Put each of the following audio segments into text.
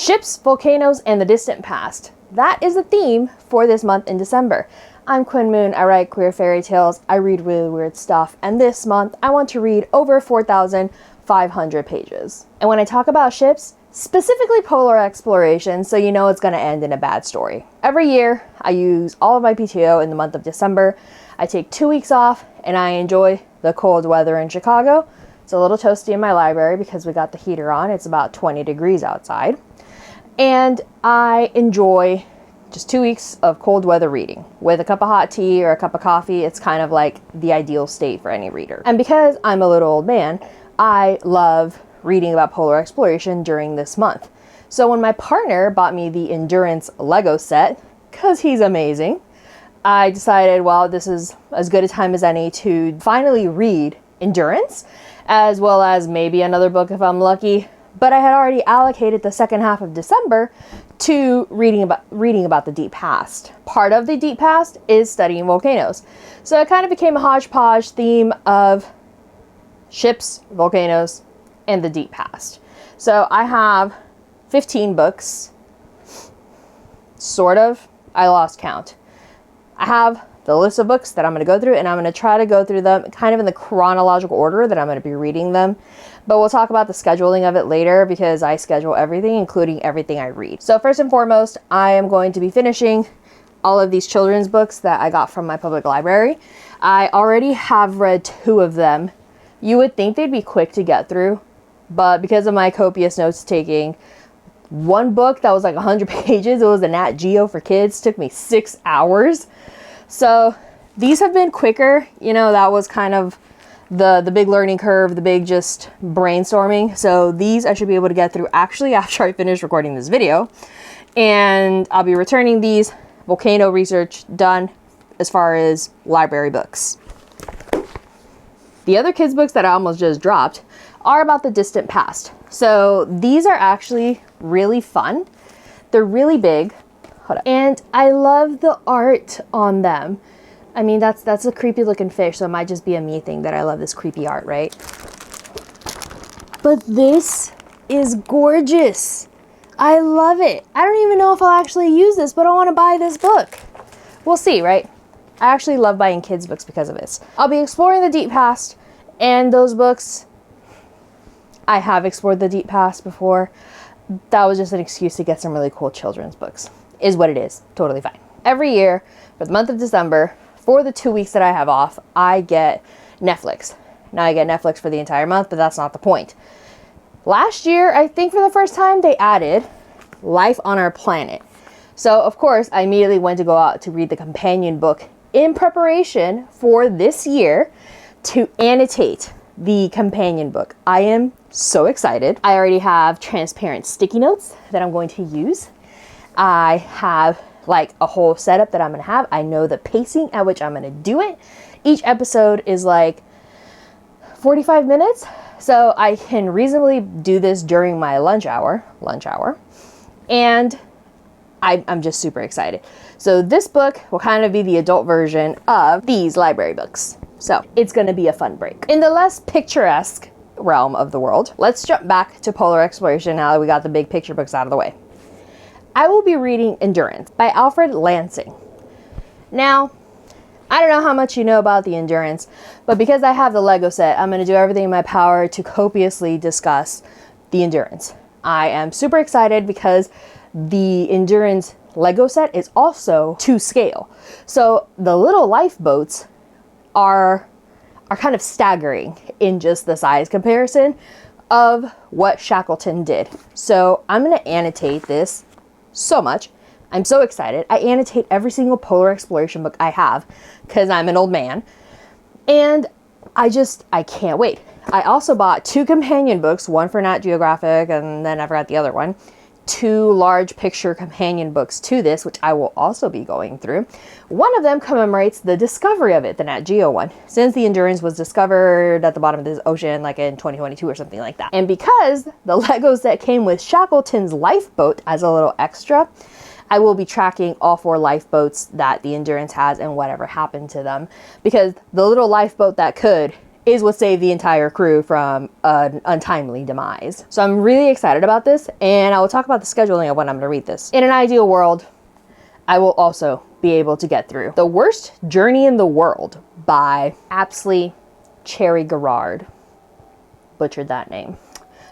Ships, volcanoes, and the distant past. That is the theme for this month in December. I'm Quinn Moon, I write queer fairy tales, I read really weird stuff, and this month I want to read over 4,500 pages. And when I talk about ships, specifically polar exploration, so you know it's going to end in a bad story. Every year, I use all of my PTO in the month of December. I take 2 weeks off, and I enjoy the cold weather in Chicago. It's a little toasty in my library because we got the heater on. It's about 20 degrees outside. And I enjoy just 2 weeks of cold weather reading. With a cup of hot tea or a cup of coffee, it's kind of like the ideal state for any reader. And because I'm a little old man, I love reading about polar exploration during this month. So when my partner bought me the Endurance Lego set, because he's amazing, I decided, well, this is as good a time as any to finally read Endurance, as well as maybe another book if I'm lucky. But I had already allocated the second half of December to reading about the deep past. Part of the deep past is studying volcanoes. So it kind of became a hodgepodge theme of ships, volcanoes, and the deep past. So I have 15 books, sort of. I lost count. I have the list of books that I'm going to go through, and I'm going to try to go through them kind of in the chronological order that I'm going to be reading them. But we'll talk about the scheduling of it later because I schedule everything, including everything I read. So first and foremost, I am going to be finishing all of these children's books that I got from my public library. I already have read 2 of them. You would think they'd be quick to get through, but because of my copious notes taking, one book that was like 100 pages, it was a Nat Geo for kids, took me 6 hours. So these have been quicker. You know, that was kind of the big learning curve, the big just brainstorming. So these I should be able to get through actually after I finish recording this video. And I'll be returning these. Volcano research done as far as library books. The other kids' books that I almost just dropped are about the distant past. So these are actually really fun. They're really big. Hold up. And I love the art on them. I mean, that's a creepy looking fish, so it might just be a me thing that I love this creepy art, right? But this is gorgeous. I love it. I don't even know if I'll actually use this, but I want to buy this book. We'll see, right? I actually love buying kids' books because of this. I'll be exploring the deep past, and those books, I have explored the deep past before. That was just an excuse to get some really cool children's books. Is what it is. Totally fine. Every year, for the month of December, for the 2 weeks that I have off, I get Netflix. Now I get Netflix for the entire month, but that's not the point. Last year, I think for the first time, they added Life on Our Planet. So, of course, I immediately went to go out to read the companion book in preparation for this year to annotate the companion book. I am so excited. I already have transparent sticky notes that I'm going to use. I have like a whole setup that I'm going to have. I know the pacing at which I'm going to do it. Each episode is like 45 minutes. So I can reasonably do this during my lunch hour. And I'm just super excited. So this book will kind of be the adult version of these library books. So it's going to be a fun break. In the less picturesque realm of the world, let's jump back to polar exploration now that we got the big picture books out of the way. I will be reading Endurance by Alfred Lansing. Now, I don't know how much you know about the Endurance, but because I have the Lego set, I'm going to do everything in my power to copiously discuss the Endurance. I am super excited because the Endurance Lego set is also to scale. So the little lifeboats are kind of staggering in just the size comparison of what Shackleton did. So I'm going to annotate this so much. I'm so excited. I annotate every single polar exploration book I have because I'm an old man. And I can't wait. I also bought 2 companion books, one for Nat Geographic and then I forgot the other one. 2 large picture companion books to this, which I will also be going through. One of them commemorates the discovery of it, the Nat Geo one, since the Endurance was discovered at the bottom of this ocean like in 2022 or something like that. And because the Lego set came with Shackleton's lifeboat as a little extra, I will be tracking all 4 lifeboats that the Endurance has and whatever happened to them, because the little lifeboat that could is what saved the entire crew from an untimely demise. So I'm really excited about this, and I will talk about the scheduling of when I'm going to read this. In an ideal world, I will also be able to get through The Worst Journey in the World by Apsley Cherry Garrard. Butchered that name.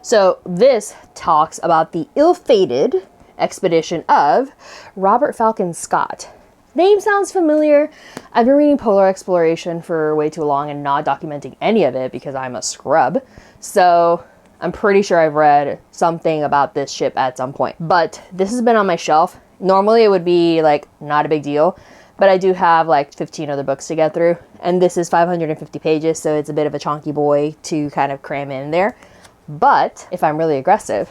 So this talks about the ill-fated expedition of Robert Falcon Scott. Name sounds familiar. I've been reading polar exploration for way too long and not documenting any of it because I'm a scrub. So I'm pretty sure I've read something about this ship at some point. But this has been on my shelf. Normally it would be like not a big deal, but I do have like 15 other books to get through. And this is 550 pages, so it's a bit of a chunky boy to kind of cram in there. But if I'm really aggressive,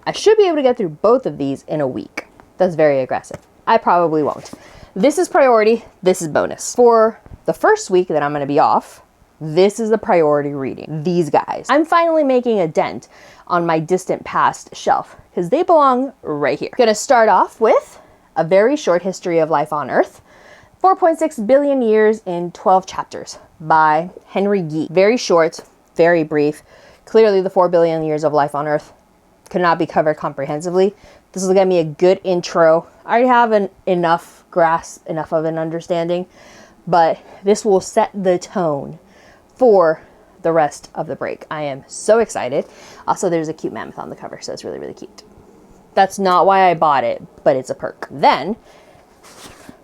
I should be able to get through both of these in a week. That's very aggressive. I probably won't. This is priority, this is bonus. For the first week that I'm going to be off, this is the priority reading. These guys. I'm finally making a dent on my distant past shelf because they belong right here. Gonna start off with A Very Short History of Life on Earth, 4.6 billion years in 12 chapters by Henry Yee. Very short, very brief. Clearly the 4 billion years of life on Earth could not be covered comprehensively. This will get me a good intro. I already have enough of an understanding, but this will set the tone for the rest of the break. I am so excited. Also, there's a cute mammoth on the cover, so it's really, really cute. That's not why I bought it, but it's a perk. Then,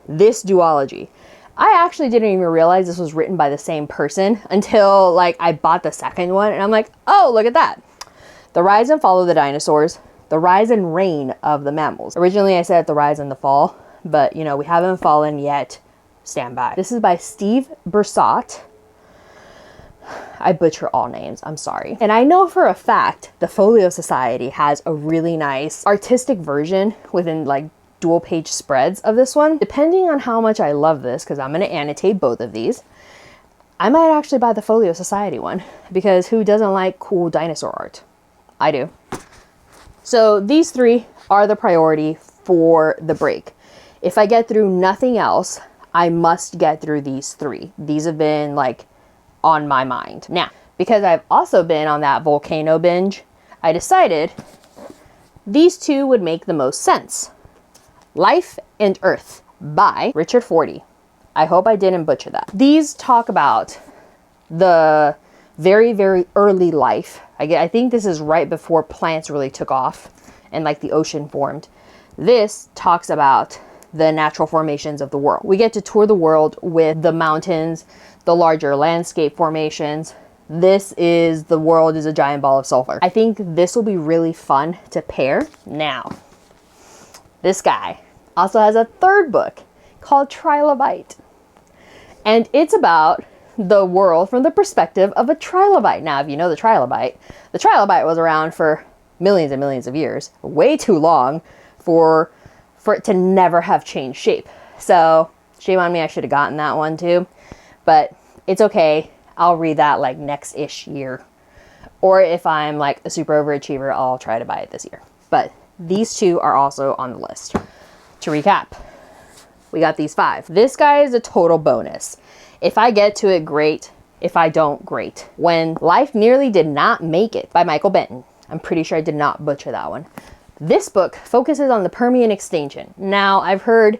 this duology. I actually didn't even realize this was written by the same person until like I bought the second one, and I'm like, oh, look at that. The Rise and Fall of the Dinosaurs, The Rise and Reign of the Mammals. Originally I said The Rise and the Fall, but you know, we haven't fallen yet. Stand by. This is by Steve Bersot. I butcher all names, I'm sorry. And I know for a fact the Folio Society has a really nice artistic version within like dual page spreads of this one. Depending on how much I love this, because I'm going to annotate both of these, I might actually buy the Folio Society one, because who doesn't like cool dinosaur art? I do. So these three are the priority for the break. If I get through nothing else, I must get through these three. These have been like on my mind. Now, because I've also been on that volcano binge, I decided these two would make the most sense. Life and Earth by Richard Forty. I hope I didn't butcher that. These talk about the very, very early life. I think this is right before plants really took off and like the ocean formed. This talks about the natural formations of the world. We get to tour the world with the mountains, the larger landscape formations. This is the world is a giant ball of sulfur. I think this will be really fun to pair. Now, this guy also has a third book called Trilobite. And it's about the world from the perspective of a trilobite. Now, if you know the trilobite was around for millions and millions of years, way too long for it to never have changed shape. So shame on me, I should have gotten that one too, but it's okay. I'll read that like next-ish year. Or if I'm like a super overachiever, I'll try to buy it this year. But these two are also on the list. To recap, we got these five. This guy is a total bonus. If I get to it, great. If I don't, great. When Life Nearly Did Not Make It by Michael Benton. I'm pretty sure I did not butcher that one. This book focuses on the Permian extinction. Now, I've heard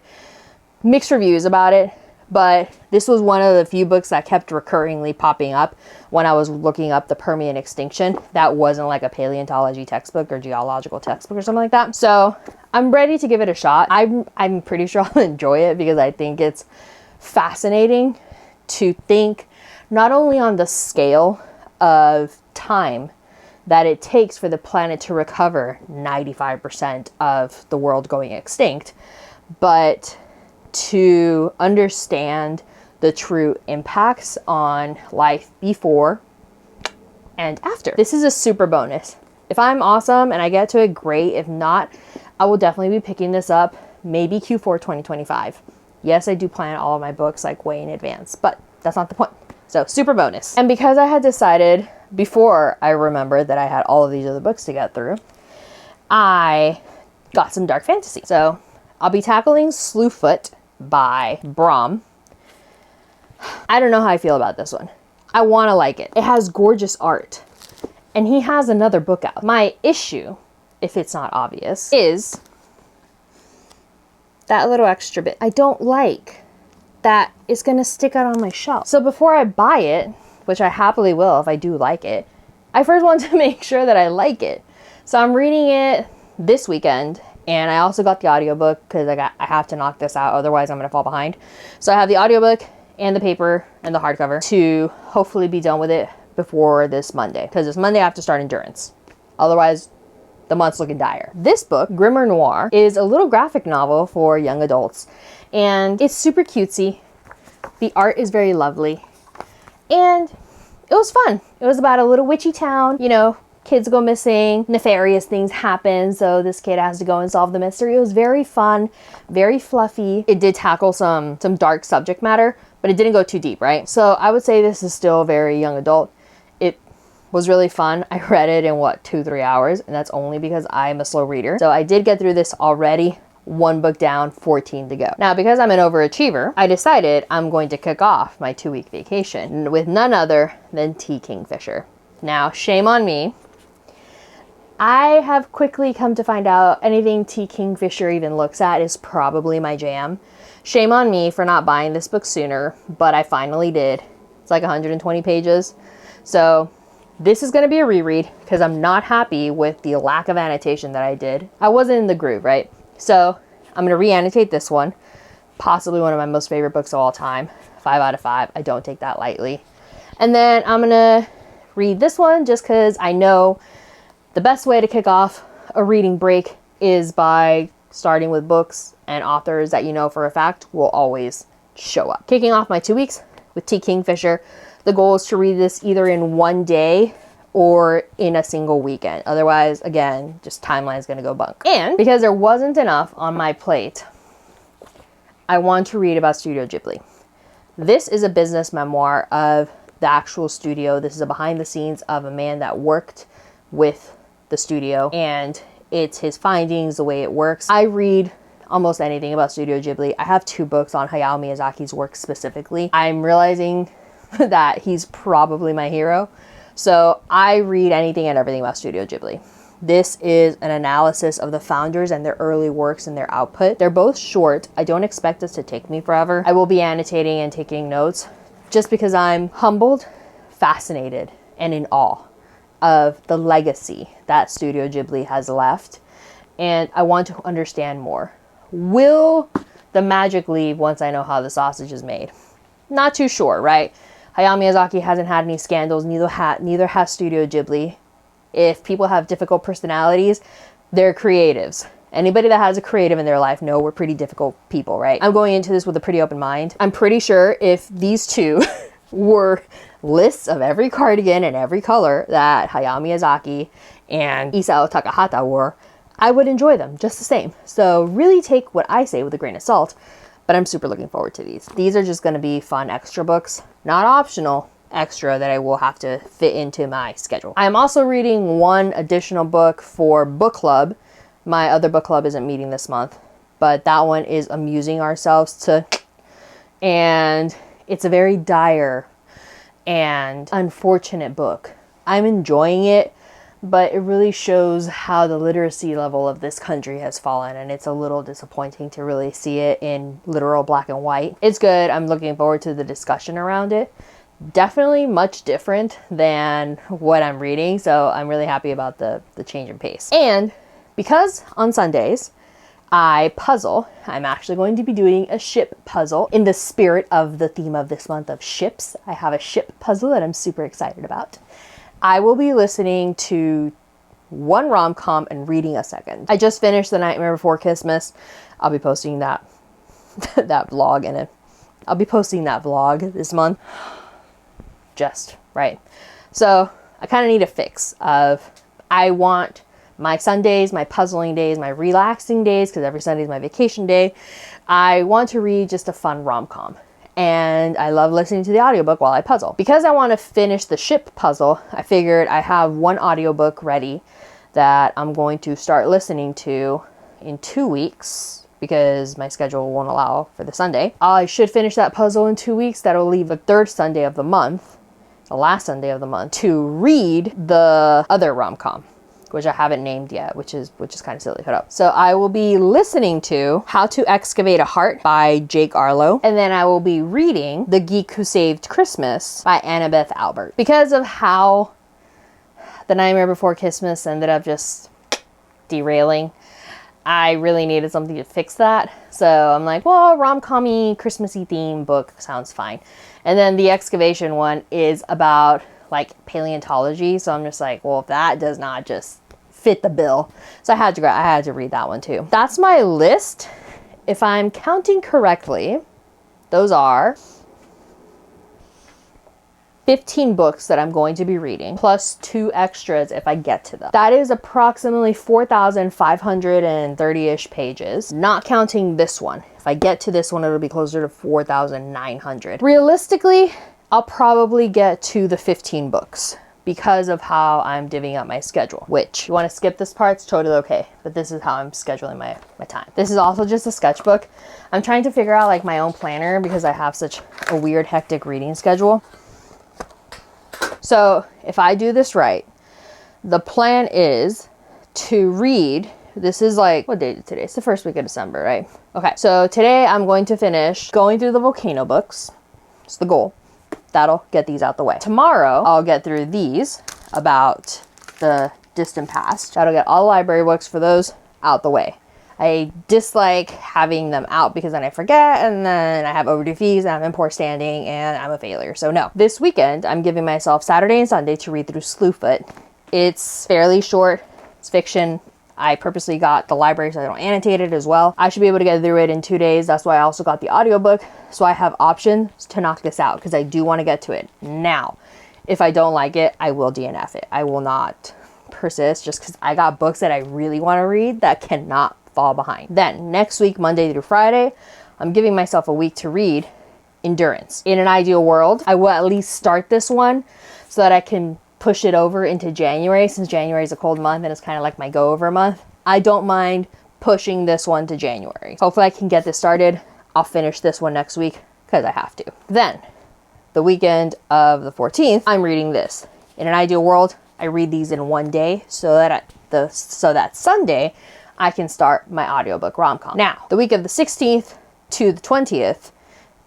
mixed reviews about it, but this was one of the few books that kept recurringly popping up when I was looking up the Permian extinction. That wasn't like a paleontology textbook or geological textbook or something like that. So I'm ready to give it a shot. I'm pretty sure I'll enjoy it because I think it's fascinating to think not only on the scale of time that it takes for the planet to recover 95% of the world going extinct, but to understand the true impacts on life before and after. This is a super bonus. If I'm awesome and I get to it, great. If not, I will definitely be picking this up maybe Q4 2025. Yes, I do plan all of my books like way in advance, but that's not the point. So super bonus. And because I had decided before I remembered that I had all of these other books to get through, I got some dark fantasy. So I'll be tackling Slewfoot by Brom. I don't know how I feel about this one. I want to like it. It has gorgeous art. And he has another book out. My issue, if it's not obvious, is that little extra bit. I don't like that it's going to stick out on my shelf. So before I buy it, which I happily will if I do like it, I first want to make sure that I like it. So I'm reading it this weekend, and I also got the audiobook because I have to knock this out, otherwise I'm going to fall behind. So I have the audiobook and the paper and the hardcover to hopefully be done with it before this Monday, because this Monday I have to start endurance. Otherwise, the month's looking dire. This book, Grimmer Noir, is a little graphic novel for young adults, and it's super cutesy. The art is very lovely, and it was fun. It was about a little witchy town, you know, kids go missing, nefarious things happen, so this kid has to go and solve the mystery. It was very fun, very fluffy. It did tackle some dark subject matter, but it didn't go too deep, right? So I would say this is still very young adult. It was really fun. I read it in, what, 2-3 hours, and that's only because I'm a slow reader. So I did get through this already. 1 book down, 14 to go. Now, because I'm an overachiever, I decided I'm going to kick off my 2-week vacation with none other than Kingfisher. Now, shame on me. I have quickly come to find out anything Kingfisher even looks at is probably my jam. Shame on me for not buying this book sooner, but I finally did. It's like 120 pages. So this is going to be a reread because I'm not happy with the lack of annotation that I did. I wasn't in the groove, right? So I'm going to re-annotate this one. Possibly one of my most favorite books of all time. 5 out of 5. I don't take that lightly. And then I'm going to read this one just because I know the best way to kick off a reading break is by starting with books and authors that you know for a fact will always show up. Kicking off my 2 weeks with Kingfisher. The goal is to read this either in one day or in a single weekend. Otherwise, again, just timeline is going to go bunk. And because there wasn't enough on my plate, I want to read about Studio Ghilbi. This is a business memoir of the actual studio. This is a behind the scenes of a man that worked with the studio, and it's his findings, the way it works. I read almost anything about Studio Ghilbi. I have 2 books on Hayao Miyazaki's work specifically. I'm realizing that he's probably my hero. So I read anything and everything about Studio Ghilbi. This is an analysis of the founders and their early works and their output. They're both short. I don't expect this to take me forever. I will be annotating and taking notes just because I'm humbled, fascinated, and in awe of the legacy that Studio Ghilbi has left. And I want to understand more. Will the magic leave once I know how the sausage is made? Not too sure, right? Hayao Miyazaki hasn't had any scandals, neither has Studio Ghilbi. If people have difficult personalities, they're creatives. Anybody that has a creative in their life know we're pretty difficult people, right? I'm going into this with a pretty open mind. I'm pretty sure if these two were lists of every cardigan and every color that Hayao Miyazaki and Isao Takahata were, I would enjoy them just the same. So really take what I say with a grain of salt. But I'm super looking forward to these. These are just going to be fun extra books, not optional extra that I will have to fit into my schedule. I'm also reading 1 additional book for book club. My other book club isn't meeting this month, but that one is Amusing Ourselves to, and it's a very dire and unfortunate book. I'm enjoying it, but it really shows how the literacy level of this country has fallen, and it's a little disappointing to really see it in literal black and white. It's good. I'm looking forward to the discussion around it. Definitely much different than what I'm reading, so I'm really happy about the change in pace. And because on Sundays I puzzle, I'm actually going to be doing a ship puzzle in the spirit of the theme of this month of ships. I have a ship puzzle that I'm super excited about. I will be listening to 1 rom-com and reading a second. I just finished The Nightmare Before Christmas. I'll be posting that vlog in it. I'll be posting that vlog this month. Just right. So I kind of need a fix of, I want my Sundays, my puzzling days, my relaxing days, because every Sunday is my vacation day. I want to read just a fun rom-com. And I love listening to the audiobook while I puzzle. Because I want to finish the ship puzzle, I figured I have 1 audiobook ready that I'm going to start listening to in 2 weeks because my schedule won't allow for the Sunday. I should finish that puzzle in 2 weeks. That'll leave the 3rd Sunday of the month. the last Sunday of the month, to read the other rom-com, which I haven't named yet, which is kind of silly. Hold up. So I will be listening to How to Excavate a Heart by Jake Arlo, and then I will be reading The Geek Who Saved Christmas by Annabeth Albert. Because of how The Nightmare Before Christmas ended up just derailing, I really needed something to fix that. So I'm like, well, rom-com-y, Christmassy theme book sounds fine. And then the excavation one is about like paleontology. So I'm just like, well, if that does not just fit the bill. So I had to read that one too. That's my list. If I'm counting correctly, those are 15 books that I'm going to be reading, plus 2 extras if I get to them. That is approximately 4,530-ish pages, not counting this one. If I get to this one, it'll be closer to 4,900. Realistically, I'll probably get to the 15 books because of how I'm divvying up my schedule, which, you want to skip this part, it's totally okay, but this is how I'm scheduling my time. This is also just a sketchbook. I'm trying to figure out like my own planner because I have such a weird, hectic reading schedule. So if I do this right, the plan is to read, this is like, what date is today? It's the first week of December, right? Okay, so today I'm going to finish going through the volcano books. It's the goal. That'll get these out the way. Tomorrow, I'll get through these about the distant past. That'll get all the library books for those out the way. I dislike having them out because then I forget and then I have overdue fees and I'm in poor standing and I'm a failure. So no. This weekend, I'm giving myself Saturday and Sunday to read through Slewfoot. It's fairly short. It's fiction. I purposely got the library so I don't annotate it as well. I should be able to get through it in 2 days. That's why I also got the audiobook. So I have options to knock this out because I do want to get to it now. If I don't like it, I will DNF it. I will not persist just because I got books that I really want to read that cannot fall behind. Then next week, Monday through Friday, I'm giving myself a week to read Endurance. In an ideal world, I will at least start this one so that I can push it over into January, since January is a cold month and it's kind of like my go over month. I don't mind pushing this one to January. Hopefully I can get this started. I'll finish this one next week because I have to. Then the weekend of the 14th, I'm reading this. In an ideal world, I read these in one day so that Sunday I can start my audiobook rom-com. Now, the week of the 16th to the 20th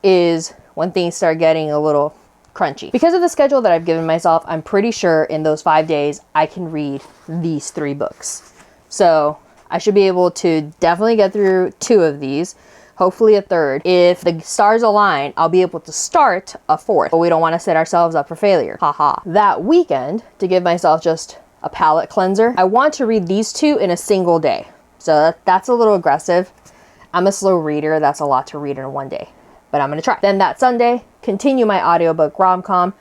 is when things start getting a little crunchy. Because of the schedule that I've given myself, I'm pretty sure in those 5 days, I can read these 3 books. So I should be able to definitely get through 2 of these, hopefully a 3rd. If the stars align, I'll be able to start a 4th, but we don't want to set ourselves up for failure. Haha. That weekend, to give myself just a palate cleanser, I want to read these 2 in a single day. So that's a little aggressive. I'm a slow reader. That's a lot to read in one day, but I'm going to try. Then that Sunday, continue my audiobook rom-com,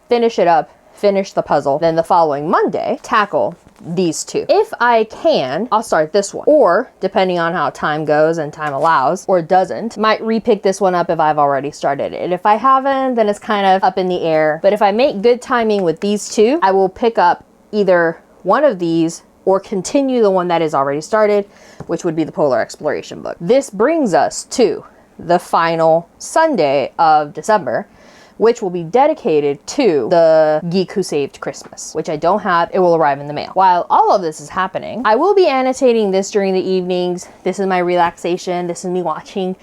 finish it up, finish the puzzle. Then the following Monday, tackle these 2. If I can, I'll start this one. Or, depending on how time goes and time allows, or doesn't, might repick this one up if I've already started it. If I haven't, then it's kind of up in the air. But if I make good timing with these 2, I will pick up either one of these or continue the one that is already started, which would be the Polar Exploration book. This brings us to the final Sunday of December, which will be dedicated to The Geek Who Saved Christmas, which I don't have. It will arrive in the mail. While all of this is happening, I will be annotating this during the evenings. This is my relaxation. This is me watching,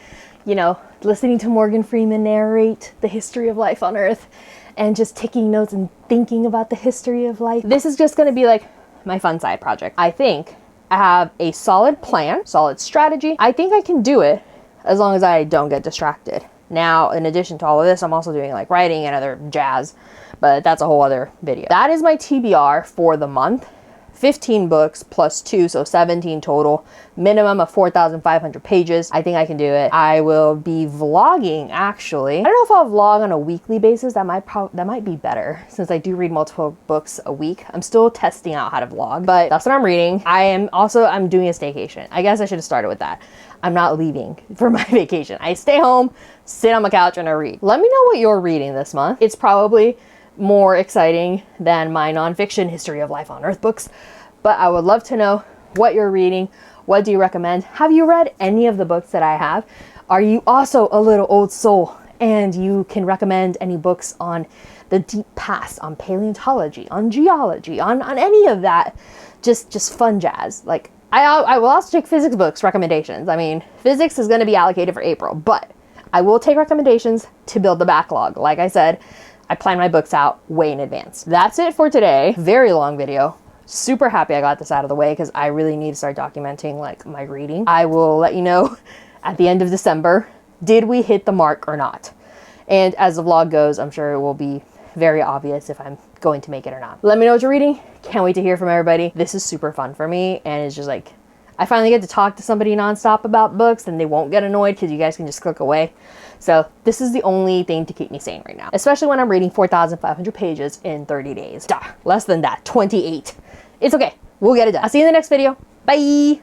listening to Morgan Freeman narrate the history of life on Earth and just taking notes and thinking about the history of life. This is just gonna be like my fun side project. I think I have a solid plan, solid strategy. I think I can do it as long as I don't get distracted. Now, in addition to all of this, I'm also doing like writing and other jazz, but that's a whole other video. That is my TBR for the month. 15 books plus 2, so 17 total. Minimum of 4,500 pages. I think I can do it. I will be vlogging, actually. I don't know if I'll vlog on a weekly basis. That might be better since I do read multiple books a week. I'm still testing out how to vlog, but that's what I'm reading. I'm doing a staycation. I guess I should have started with that. I'm not leaving for my vacation. I stay home, sit on my couch, and I read. Let me know what you're reading this month. It's probably more exciting than my nonfiction History of Life on Earth books, but I would love to know what you're reading. What do you recommend? Have you read any of the books that I have? Are you also a little old soul and you can recommend any books on the deep past, on paleontology, on geology, on any of that. Just fun jazz. Like, I will also take physics books recommendations. I mean, physics is going to be allocated for April, but I will take recommendations to build the backlog. Like I said, I plan my books out way in advance. That's it for today. Very long video. Super happy I got this out of the way because I really need to start documenting like my reading. I will let you know at the end of December, did we hit the mark or not? And as the vlog goes, I'm sure it will be very obvious if I'm going to make it or not. Let me know what you're reading. Can't wait to hear from everybody. This is super fun for me, and it's just like, I finally get to talk to somebody nonstop about books and they won't get annoyed because you guys can just click away. So this is the only thing to keep me sane right now, especially when I'm reading 4,500 pages in 30 days. Less than that, 28. It's okay. We'll get it done. I'll see you in the next video. Bye.